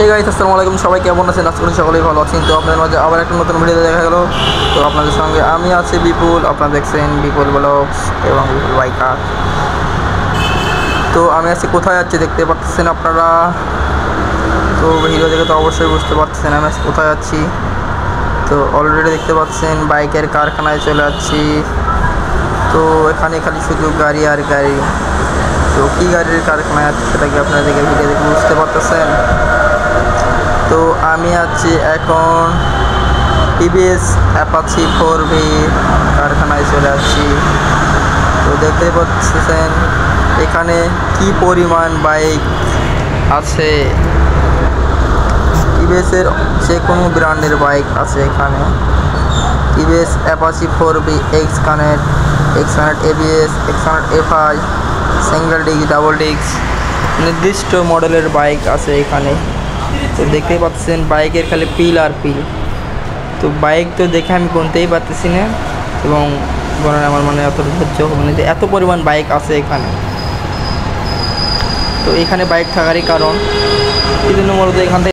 এই গাইস আসসালামু আলাইকুম, সবাই কেমন আছেন? আশা করি সকলেই ভালো আছেন। তো আপনাদের মাঝে আবার একটা নতুন ভিডিও দেখা গেল। তো আপনাদের সঙ্গে আমি আছি বিপুল, আপনারা দেখছেন বিপুল ব্লগস এবং বিপুল বাইকার। তো আমি আছি কোথায় যাচ্ছি দেখতে পাচ্ছেন আপনারা। তো ভিডিও দেখে তো অবশ্যই বুঝতে পারছেন আমি আছি কোথায় যাচ্ছি। তো অলরেডি দেখতে পাচ্ছেন বাইকের কারখানায় চলে যাচ্ছি। তো এখানে খালি শুধু গাড়ি আর গাড়ি। তো কী গাড়ির কারখানায় আছে সেটা কি আপনারা দেখে ভিডিও দেখে বুঝতে পারতেছেন। তো আমি আছি এখন টিভিএস অ্যাপাচি 4V কারখানায় চলে আসছি। তো দেখতে পাচ্ছেন এখানে কি পরিমাণ বাইক আছে। টিভিএসের যে কোনো ব্র্যান্ডের বাইক আছে এখানে। TVS Apache 4V x connect ABS, FI, single disc, double disc, নির্দিষ্ট মডেলের বাইক আছে এখানে। তো দেখতেই পাচ্ছেন বাইকের খালি পিল আর পিল। তো বাইক তো দেখে আমি গুনতেই পারতেছি না, এবং আমার মানে অত ধৈর্য হবে না যে এত পরিমাণ বাইক আছে এখানে। তো এখানে বাইক থাকারই কারণ এই জন্য মূলত এখান থেকে